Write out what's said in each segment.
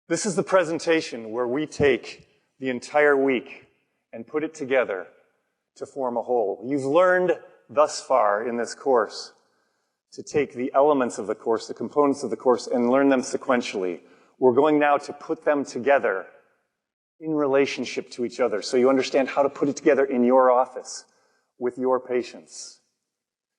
This is the presentation where we take the entire week and put it together to form a whole. You've learned thus far in this course to take the elements of the course, the components of the course, and learn them sequentially. We're going now to put them together in relationship to each other so you understand how to put it together in your office with your patients.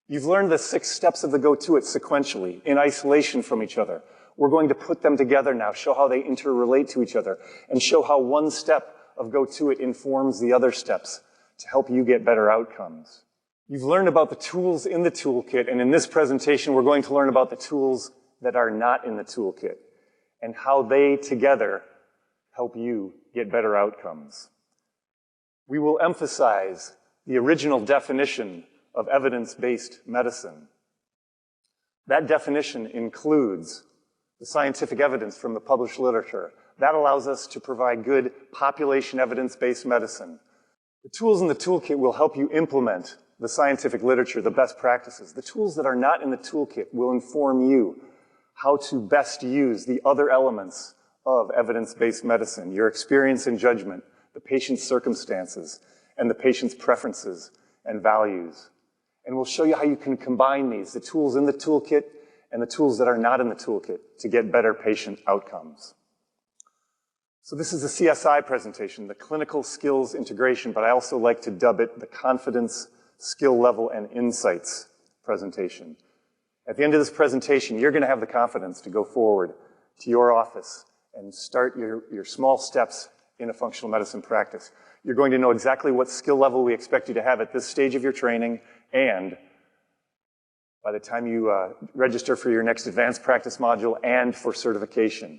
You've learned the 6 steps of the go-to-it sequentially, in isolation from each other. We're going to put them together now, show how they interrelate to each other, and show how one step of go-to-it informs the other steps to help you get better outcomes. You've learned about the tools in the toolkit, and in this presentation, we're going to learn about the tools that are not in the toolkit and how they together help you get better outcomes. We will emphasize the original definition of evidence-based medicine. That definition includes the scientific evidence from the published literature. That allows us to provide good population evidence-based medicine. The tools in the toolkit will help you implement the scientific literature, the best practices. The tools that are not in the toolkit will inform you how to best use the other elements of evidence-based medicine, your experience and judgment, the patient's circumstances, and the patient's preferences and values. And we'll show you how you can combine these, the tools in the toolkit and the tools that are not in the toolkit, to get better patient outcomes. So this is a CSI presentation, the Clinical Skills Integration, but I also like to dub it the Confidence, Skill Level, and Insights presentation. At the end of this presentation, you're going to have the confidence to go forward to your office and start your small steps in a functional medicine practice. You're going to know exactly what skill level we expect you to have at this stage of your training, and by the time you register for your next advanced practice module and for certification.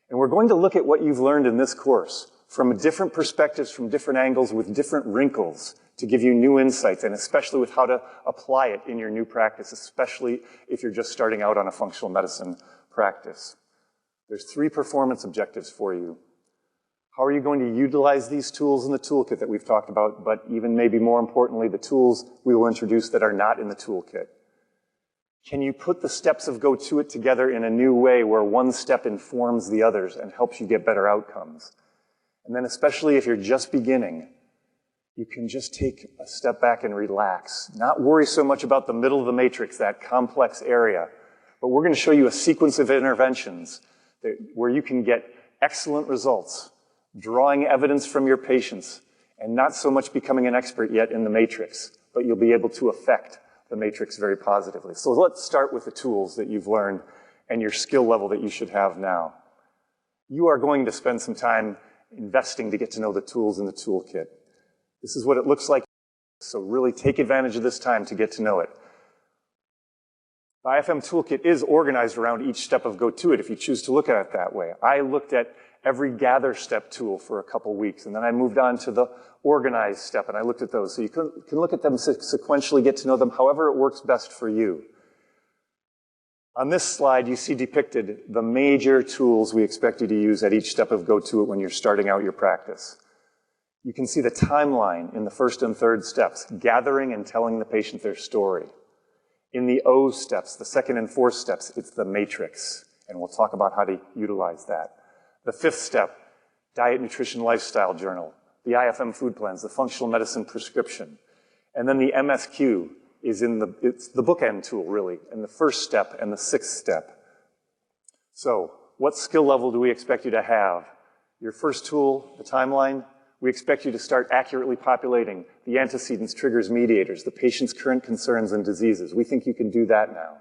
And we're going to look at what you've learned in this course from different perspectives, from different angles, with different wrinkles to give you new insights, and especially with how to apply it in your new practice, especially if you're just starting out on a functional medicine practice. There's 3 performance objectives for you. How are you going to utilize these tools in the toolkit that we've talked about, but even maybe more importantly, the tools we will introduce that are not in the toolkit? Can you put the steps of go-to-it together in a new way where one step informs the others and helps you get better outcomes? And then especially if you're just beginning, you can just take a step back and relax. Not worry so much about the middle of the matrix, that complex area, but we're going to show you a sequence of interventions where you can get excellent results, drawing evidence from your patients, and not so much becoming an expert yet in the matrix, but you'll be able to affect the matrix very positively. So let's start with the tools that you've learned and your skill level that you should have now. You are going to spend some time investing to get to know the tools in the toolkit. This is what it looks like, so really take advantage of this time to get to know it. The IFM toolkit is organized around each step of go-to-it if you choose to look at it that way. I looked at every gather step tool for a couple weeks, and then I moved on to the organize step, and I looked at those. So you can look at them sequentially, get to know them however it works best for you. On this slide, you see depicted the major tools we expect you to use at each step of go-to-it when you're starting out your practice. You can see the timeline in the first and third steps, gathering and telling the patient their story. In the O steps, the second and fourth steps, it's the matrix, and we'll talk about how to utilize that. The 5th step, diet, nutrition, lifestyle journal. The IFM food plans, the functional medicine prescription. And then the MSQ is it's the bookend tool, really, in the 1st step and the 6th step. So, what skill level do we expect you to have? Your first tool, the timeline, we expect you to start accurately populating the antecedents, triggers, mediators, the patient's current concerns and diseases. We think you can do that now.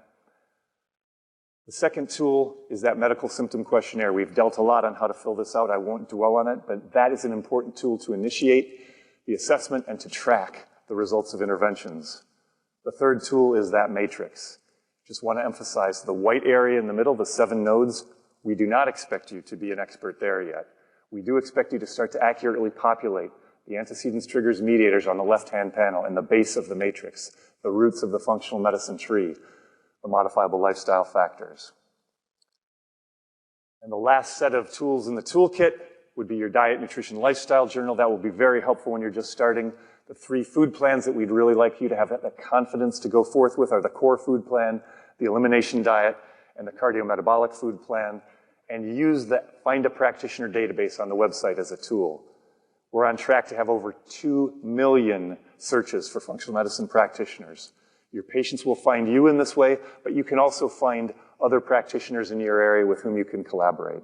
The second tool is that medical symptom questionnaire. We've dealt a lot on how to fill this out. I won't dwell on it, but that is an important tool to initiate the assessment and to track the results of interventions. The third tool is that matrix. Just want to emphasize the white area in the middle, the 7 nodes. We do not expect you to be an expert there yet. We do expect you to start to accurately populate the antecedents, triggers, mediators on the left-hand panel and the base of the matrix, the roots of the functional medicine tree, the modifiable lifestyle factors. And the last set of tools in the toolkit would be your diet, nutrition, lifestyle journal. That will be very helpful when you're just starting. The 3 food plans that we'd really like you to have the confidence to go forth with are the core food plan, the elimination diet, and the cardiometabolic food plan. and use the Find a Practitioner database on the website as a tool. We're on track to have over 2 million searches for functional medicine practitioners. Your patients will find you in this way, but you can also find other practitioners in your area with whom you can collaborate.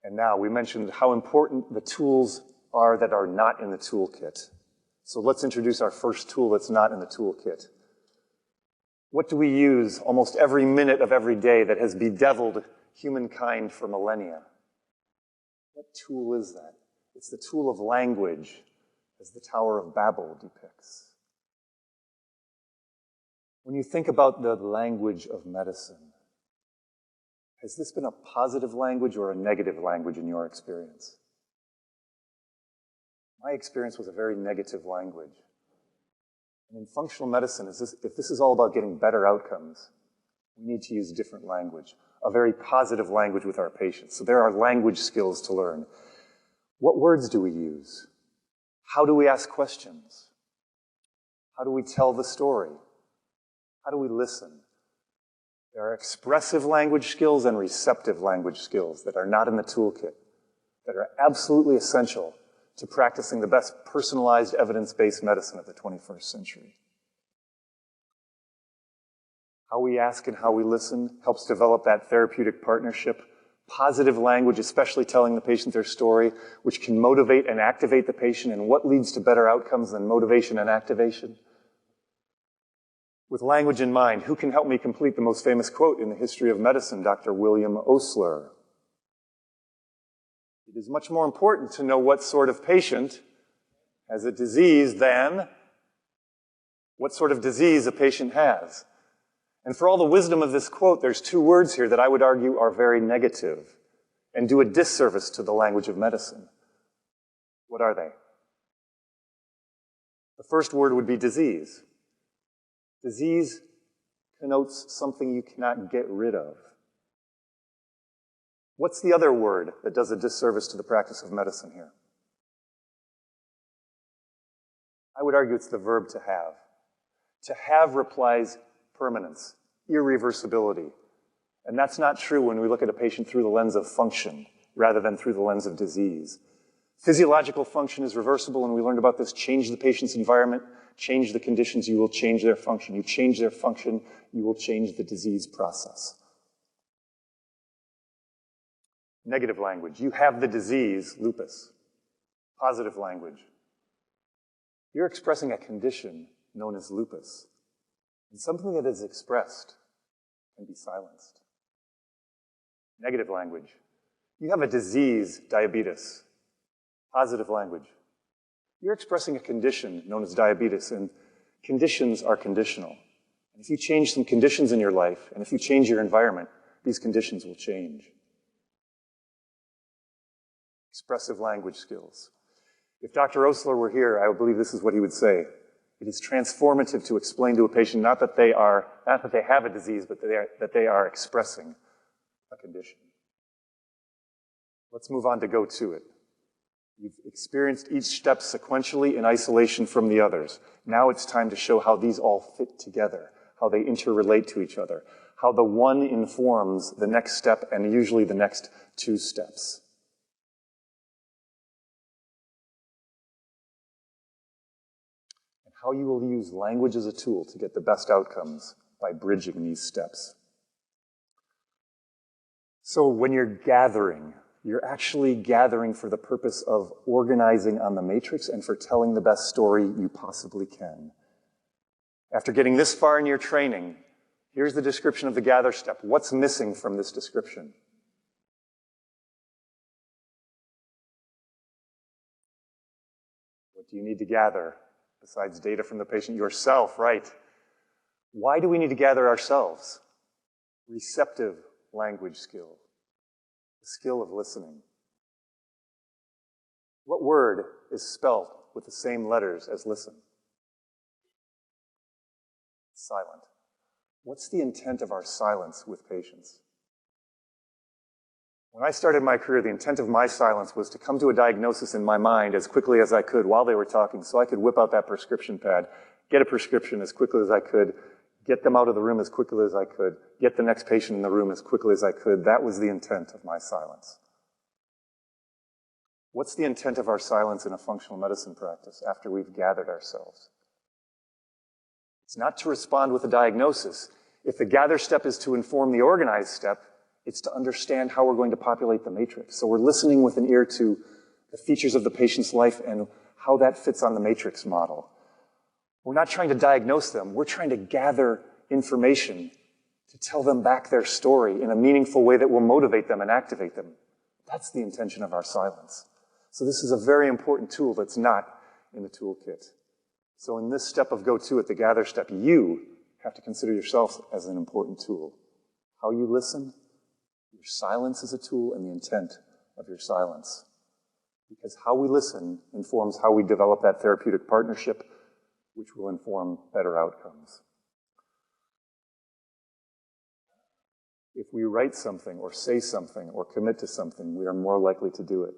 And now, we mentioned how important the tools are that are not in the toolkit. So let's introduce our first tool that's not in the toolkit. What do we use almost every minute of every day that has bedeviled humankind for millennia? What tool is that? It's the tool of language, as the Tower of Babel depicts. When you think about the language of medicine, has this been a positive language or a negative language in your experience? My experience was a very negative language. And in functional medicine, if this is all about getting better outcomes, we need to use different language, a very positive language with our patients. So there are language skills to learn. What words do we use? How do we ask questions? How do we tell the story? How do we listen? There are expressive language skills and receptive language skills that are not in the toolkit, that are absolutely essential to practicing the best personalized evidence-based medicine of the 21st century. How we ask and how we listen helps develop that therapeutic partnership. Positive language, especially telling the patient their story, which can motivate and activate the patient. And what leads to better outcomes than motivation and activation? With language in mind, who can help me complete the most famous quote in the history of medicine, Dr. William Osler? It is much more important to know what sort of patient has a disease than what sort of disease a patient has. And for all the wisdom of this quote, there's 2 words here that I would argue are very negative and do a disservice to the language of medicine. What are they? The first word would be disease. Disease connotes something you cannot get rid of. What's the other word that does a disservice to the practice of medicine here? I would argue it's the verb to have. To have implies permanence, irreversibility. And that's not true when we look at a patient through the lens of function rather than through the lens of disease. Physiological function is reversible, and we learned about this. Change the patient's environment, change the conditions, you will change their function. You change their function, you will change the disease process. Negative language. You have the disease, lupus. Positive language. You're expressing a condition known as lupus. And something that is expressed can be silenced. Negative language. You have a disease, diabetes. Positive language. You're expressing a condition known as diabetes, and conditions are conditional. And if you change some conditions in your life, and if you change your environment, these conditions will change. Expressive language skills. If Dr. Osler were here, I would believe this is what he would say. It is transformative to explain to a patient not that they have a disease, but that they are expressing a condition. Let's move on to go to it. You've experienced each step sequentially in isolation from the others. Now it's time to show how these all fit together, how they interrelate to each other, how the one informs the next step and usually the next 2 steps. And how you will use language as a tool to get the best outcomes by bridging these steps. So when you're gathering, you're actually gathering for the purpose of organizing on the matrix and for telling the best story you possibly can. After getting this far in your training, here's the description of the gather step. What's missing from this description? What do you need to gather besides data from the patient? Yourself, right? Why do we need to gather ourselves? Receptive language skill. The skill of listening. What word is spelt with the same letters as listen? Silent. What's the intent of our silence with patients? When I started my career, the intent of my silence was to come to a diagnosis in my mind as quickly as I could while they were talking so I could whip out that prescription pad, get a prescription as quickly as I could, get them out of the room as quickly as I could, get the next patient in the room as quickly as I could. That was the intent of my silence. What's the intent of our silence in a functional medicine practice after we've gathered ourselves? It's not to respond with a diagnosis. If the gather step is to inform the organize step, it's to understand how we're going to populate the matrix. So we're listening with an ear to the features of the patient's life and how that fits on the matrix model. We're not trying to diagnose them. We're trying to gather information to tell them back their story in a meaningful way that will motivate them and activate them. That's the intention of our silence. So this is a very important tool that's not in the toolkit. So in this step of go-to at the gather step, you have to consider yourself as an important tool. How you listen, your silence is a tool, and the intent of your silence. Because how we listen informs how we develop that therapeutic partnership, which will inform better outcomes. If we write something or say something or commit to something, we are more likely to do it.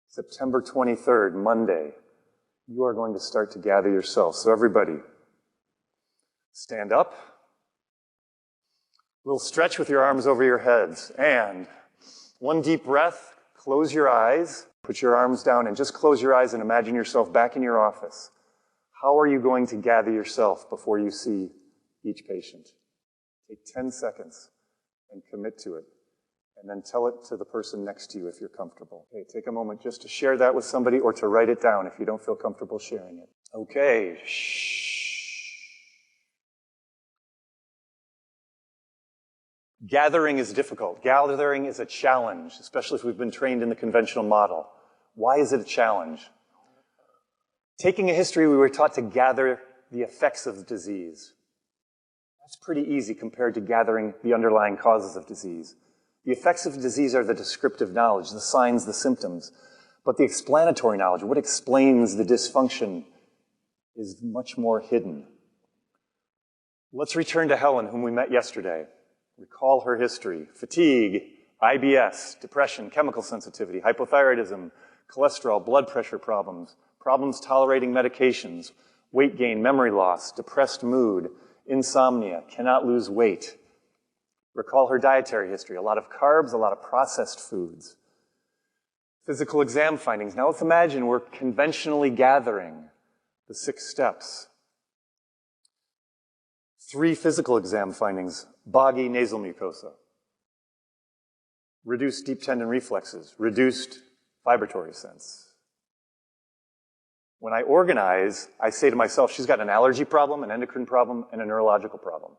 September 23rd, Monday, you are going to start to gather yourself. So everybody, stand up. A little stretch with your arms over your heads. And one deep breath, close your eyes, put your arms down, and just close your eyes and imagine yourself back in your office. How are you going to gather yourself before you see each patient? Take 10 seconds and commit to it. And then tell it to the person next to you if you're comfortable. Okay, take a moment just to share that with somebody or to write it down if you don't feel comfortable sharing it. Okay, shh. Gathering is difficult. Gathering is a challenge, especially if we've been trained in the conventional model. Why is it a challenge? Taking a history, we were taught to gather the effects of the disease. That's pretty easy compared to gathering the underlying causes of disease. The effects of disease are the descriptive knowledge, the signs, the symptoms. But the explanatory knowledge, what explains the dysfunction, is much more hidden. Let's return to Helen, whom we met yesterday. Recall her history. Fatigue, IBS, depression, chemical sensitivity, hypothyroidism, cholesterol, blood pressure problems, problems tolerating medications, weight gain, memory loss, depressed mood, insomnia, cannot lose weight. Recall her dietary history, a lot of carbs, a lot of processed foods. Physical exam findings. Now let's imagine we're conventionally gathering the 6 steps. 3 physical exam findings: boggy nasal mucosa, reduced deep tendon reflexes, reduced vibratory sense. When I organize, I say to myself, she's got an allergy problem, an endocrine problem, and a neurological problem.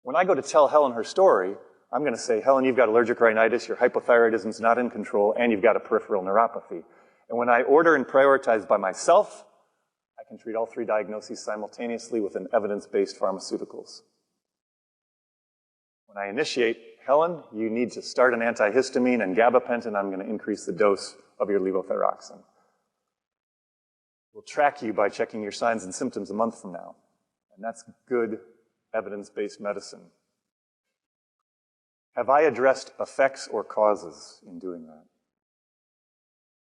When I go to tell Helen her story, I'm going to say, Helen, you've got allergic rhinitis, your hypothyroidism's not in control, and you've got a peripheral neuropathy. And when I order and prioritize by myself, I can treat all 3 diagnoses simultaneously with an evidence-based pharmaceuticals. When I initiate, Helen, you need to start an antihistamine and gabapentin, I'm going to increase the dose of your levothyroxine. We'll track you by checking your signs and symptoms a month from now. And that's good evidence-based medicine. Have I addressed effects or causes in doing that?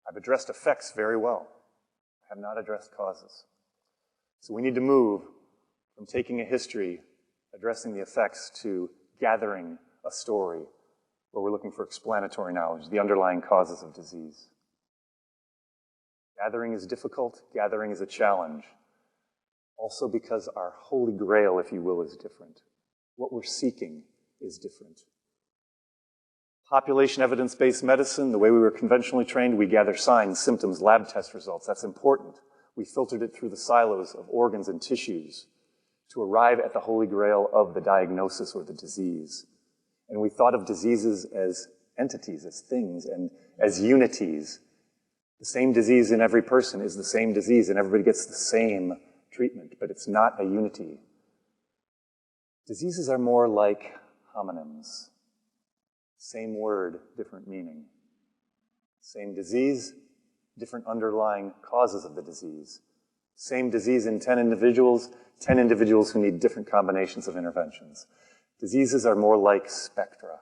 I've addressed effects very well. I have not addressed causes. So we need to move from taking a history, addressing the effects, to gathering a story where we're looking for explanatory knowledge, the underlying causes of disease. Gathering is difficult. Gathering is a challenge. Also because our Holy Grail, if you will, is different. What we're seeking is different. Population evidence-based medicine, the way we were conventionally trained, we gather signs, symptoms, lab test results. That's important. We filtered it through the silos of organs and tissues to arrive at the Holy Grail of the diagnosis or the disease. And we thought of diseases as entities, as things, and as unities. The same disease in every person is the same disease, and everybody gets the same treatment, but it's not a unity. Diseases are more like homonyms. Same word, different meaning. Same disease, different underlying causes of the disease. Same disease in 10 individuals who need different combinations of interventions. Diseases are more like spectra.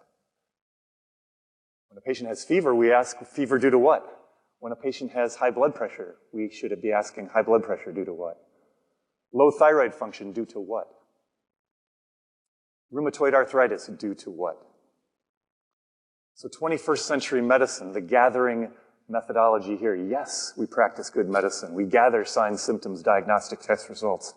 When a patient has fever, we ask, fever due to what? When a patient has high blood pressure, we should be asking high blood pressure due to what? Low thyroid function due to what? Rheumatoid arthritis, due to what? So 21st century medicine, the gathering methodology here. Yes, we practice good medicine. We gather signs, symptoms, diagnostic test results.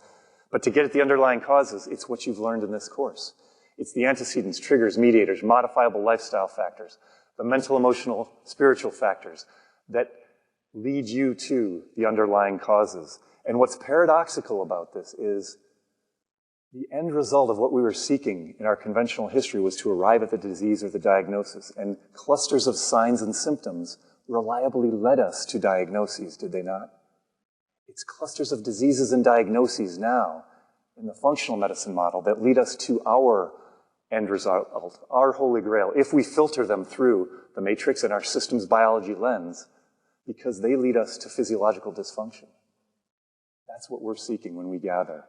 But to get at the underlying causes, it's what you've learned in this course. It's the antecedents, triggers, mediators, modifiable lifestyle factors, the mental, emotional, spiritual factors that lead you to the underlying causes. And what's paradoxical about this is the end result of what we were seeking in our conventional history was to arrive at the disease or the diagnosis. And clusters of signs and symptoms reliably led us to diagnoses, did they not? It's clusters of diseases and diagnoses now in the functional medicine model that lead us to our end result, our Holy Grail, if we filter them through the matrix and our systems biology lens, because they lead us to physiological dysfunction. That's what we're seeking when we gather.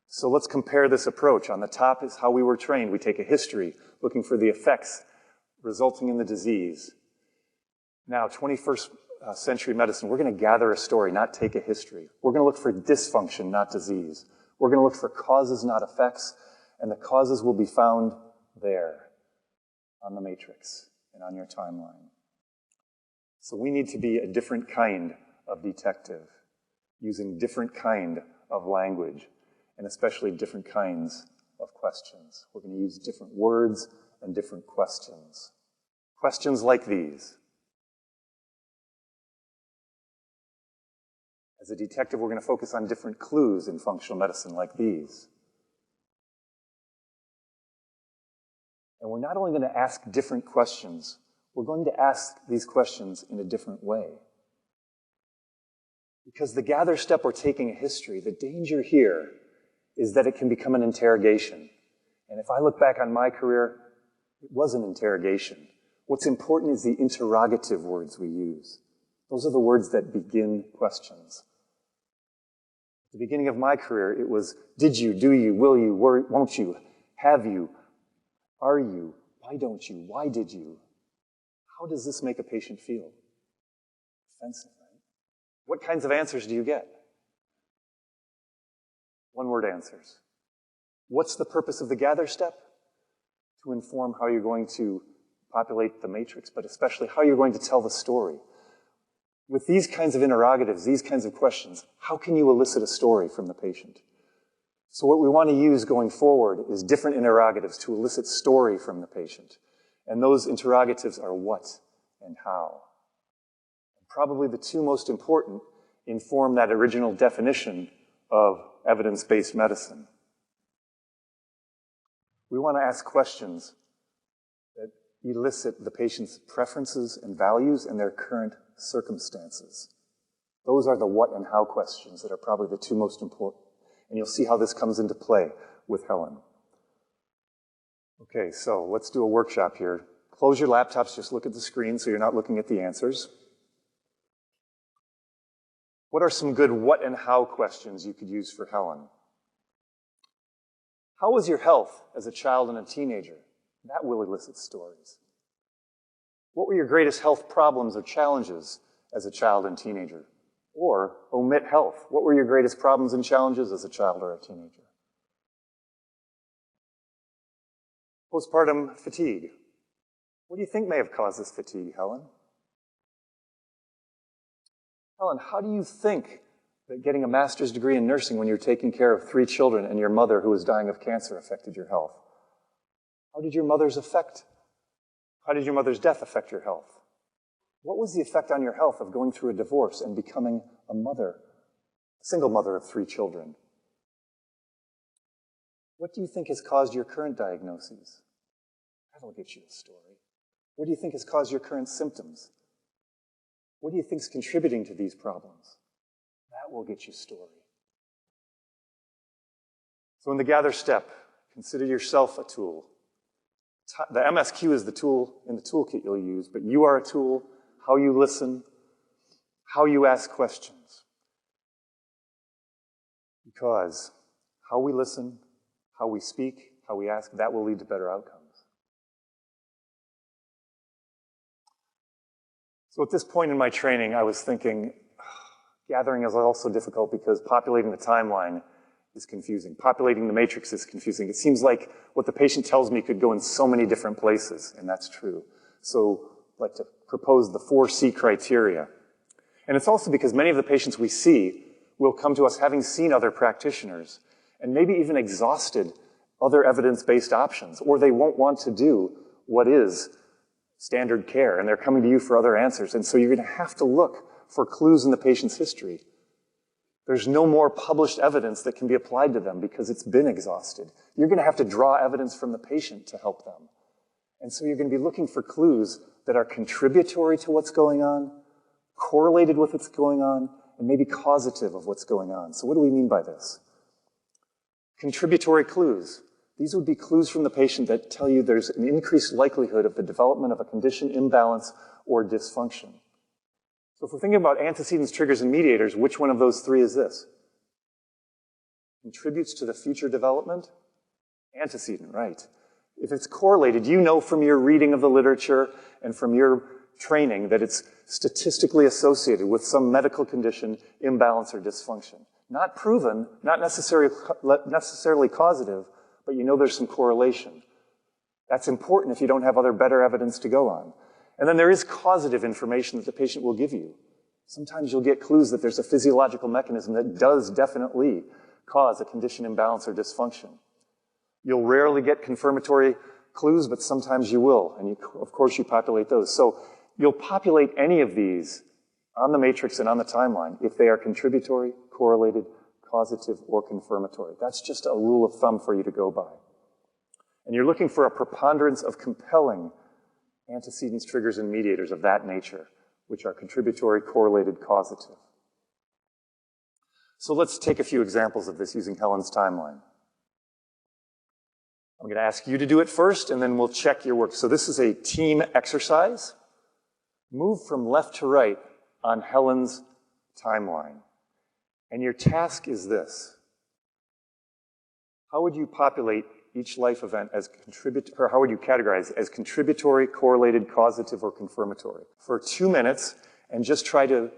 So let's compare this approach. On the top is how we were trained. We take a history, looking for the effects resulting in the disease. Now, 21st century medicine, we're going to gather a story, not take a history. We're going to look for dysfunction, not disease. We're going to look for causes, not effects, and the causes will be found there on the matrix and on your timeline. So we need to be a different kind of detective, using different kind of language, and especially different kinds of questions. We're going to use different words and different questions. Questions like these. As a detective, we're going to focus on different clues in functional medicine like these. And we're not only going to ask different questions, we're going to ask these questions in a different way. Because the gather step or taking a history, the danger here is that it can become an interrogation. And if I look back on my career, it was an interrogation. What's important is the interrogative words we use. Those are the words that begin questions. At the beginning of my career, it was, did you, do you, will you, won't you, have you, are you, why don't you, why did you? How does this make a patient feel? Offensive, right? What kinds of answers do you get? One-word answers. What's the purpose of the gather step? To inform how you're going to populate the matrix, but especially how you're going to tell the story. With these kinds of interrogatives, these kinds of questions, how can you elicit a story from the patient? So what we want to use going forward is different interrogatives to elicit story from the patient. And those interrogatives are what and how. And probably the two most important inform that original definition of evidence-based medicine. We want to ask questions that elicit the patient's preferences and values and their current circumstances. Those are the what and how questions that are probably the two most important. And you'll see how this comes into play with Helen. Okay, so let's do a workshop here. Close your laptops, just look at the screen so you're not looking at the answers. What are some good what and how questions you could use for Helen? How was your health as a child and a teenager? That will elicit stories. What were your greatest health problems or challenges as a child and teenager? Or omit health. What were your greatest problems and challenges as a child or a teenager? Postpartum fatigue. What do you think may have caused this fatigue, Helen? Helen, how do you think that getting a master's degree in nursing when you're taking care of 3 children and your mother who was dying of cancer affected your health? How did your mother's death affect your health? What was the effect on your health of going through a divorce and becoming a mother, a single mother of 3 children? What do you think has caused your current diagnoses? That'll get you a story. What do you think has caused your current symptoms? What do you think is contributing to these problems? That will get you a story. So in the gather step, consider yourself a tool. The MSQ is the tool in the toolkit you'll use, but you are a tool, how you listen, how you ask questions. Because how we listen, how we speak, how we ask, that will lead to better outcomes. So at this point in my training, I was thinking, gathering is also difficult because populating the timeline is confusing. Populating the matrix is confusing. It seems like what the patient tells me could go in so many different places, and that's true. So I'd like to propose the 4C criteria. And it's also because many of the patients we see will come to us having seen other practitioners and maybe even exhausted other evidence-based options, or they won't want to do what is standard care, and they're coming to you for other answers. And so you're going to have to look for clues in the patient's history. There's no more published evidence that can be applied to them because it's been exhausted. You're going to have to draw evidence from the patient to help them. And so you're going to be looking for clues that are contributory to what's going on, correlated with what's going on, and maybe causative of what's going on. So what do we mean by this? Contributory clues. These would be clues from the patient that tell you there's an increased likelihood of the development of a condition imbalance or dysfunction. So if we're thinking about antecedents, triggers, and mediators, which one of those three is this? Contributes to the future development? Antecedent, right. If it's correlated, you know from your reading of the literature and from your training that it's statistically associated with some medical condition, imbalance, or dysfunction. Not proven, not necessarily causative, but you know there's some correlation. That's important if you don't have other better evidence to go on. And then there is causative information that the patient will give you. Sometimes you'll get clues that there's a physiological mechanism that does definitely cause a condition imbalance or dysfunction. You'll rarely get confirmatory clues, but sometimes you will, and of course you populate those. So you'll populate any of these on the matrix and on the timeline if they are contributory, correlated, causative, or confirmatory. That's just a rule of thumb for you to go by. And you're looking for a preponderance of compelling antecedents, triggers, and mediators of that nature, which are contributory, correlated, causative. So let's take a few examples of this using Helen's timeline. I'm going to ask you to do it first, and then we'll check your work. So this is a team exercise. Move from left to right on Helen's timeline. And your task is this. How would you populate each life event as or how would you categorize as contributory, correlated, causative, or confirmatory? For 2 minutes, and just try to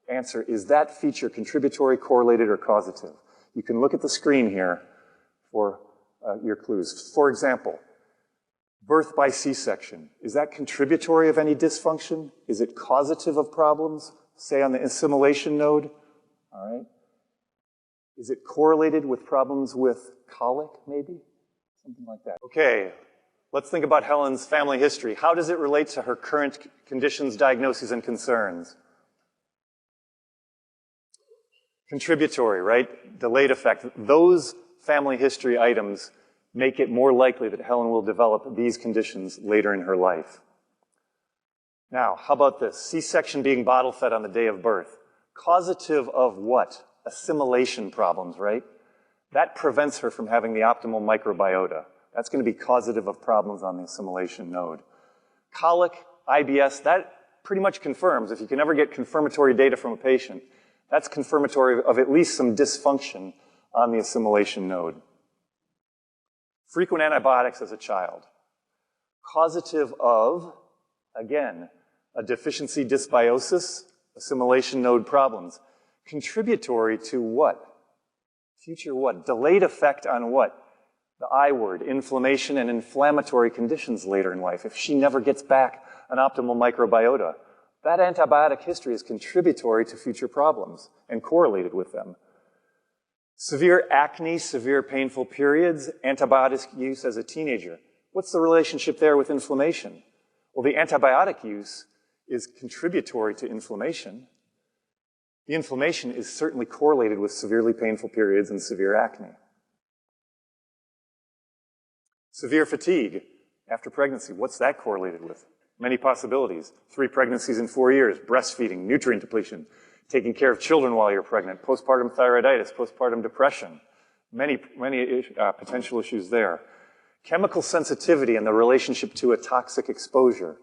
answer, is that feature contributory, correlated, or causative? You can look at the screen here for your clues. For example, birth by C-section. Is that contributory of any dysfunction? Is it causative of problems, say on the assimilation node? All right. Is it correlated with problems with colic, maybe? Something like that. Okay, let's think about Helen's family history. How does it relate to her current conditions, diagnoses, and concerns? Contributory, right? Delayed effect. Those family history items make it more likely that Helen will develop these conditions later in her life. Now, how about this? C-section being bottle fed on the day of birth. Causative of what? Assimilation problems, right? That prevents her from having the optimal microbiota. That's going to be causative of problems on the assimilation node. Colic, IBS, that pretty much confirms, if you can ever get confirmatory data from a patient, that's confirmatory of at least some dysfunction on the assimilation node. Frequent antibiotics as a child. Causative of, again, a deficiency dysbiosis, assimilation node problems. Contributory to what? Future what? Delayed effect on what? The I word, inflammation and inflammatory conditions later in life. If she never gets back an optimal microbiota, that antibiotic history is contributory to future problems and correlated with them. Severe acne, severe painful periods, antibiotic use as a teenager. What's the relationship there with inflammation? Well, the antibiotic use is contributory to inflammation. The inflammation is certainly correlated with severely painful periods and severe acne. Severe fatigue after pregnancy, what's that correlated with? Many possibilities. 3 pregnancies in 4 years, breastfeeding, nutrient depletion, taking care of children while you're pregnant, postpartum thyroiditis, postpartum depression, many potential issues there. Chemical sensitivity and the relationship to a toxic exposure,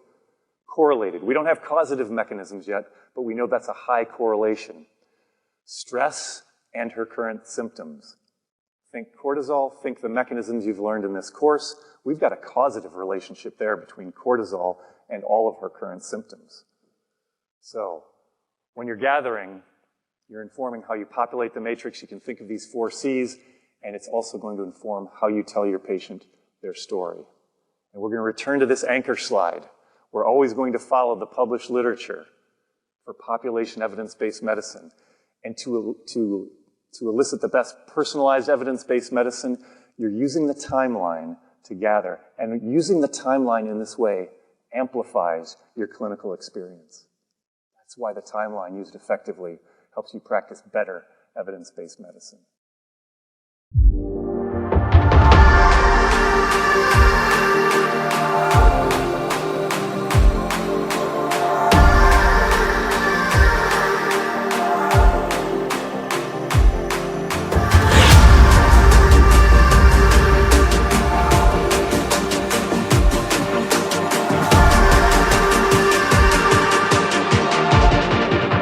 correlated. We don't have causative mechanisms yet, but we know that's a high correlation. Stress and her current symptoms. Think cortisol, think the mechanisms you've learned in this course. We've got a causative relationship there between cortisol and all of her current symptoms. So, when you're gathering You're informing how you populate the matrix. You can think of these 4 C's, and it's also going to inform how you tell your patient their story. And we're going to return to this anchor slide. We're always going to follow the published literature for population evidence-based medicine. And to elicit the best personalized evidence-based medicine, you're using the timeline to gather. And using the timeline in this way amplifies your clinical experience. That's why the timeline used effectively helps you practice better evidence-based medicine.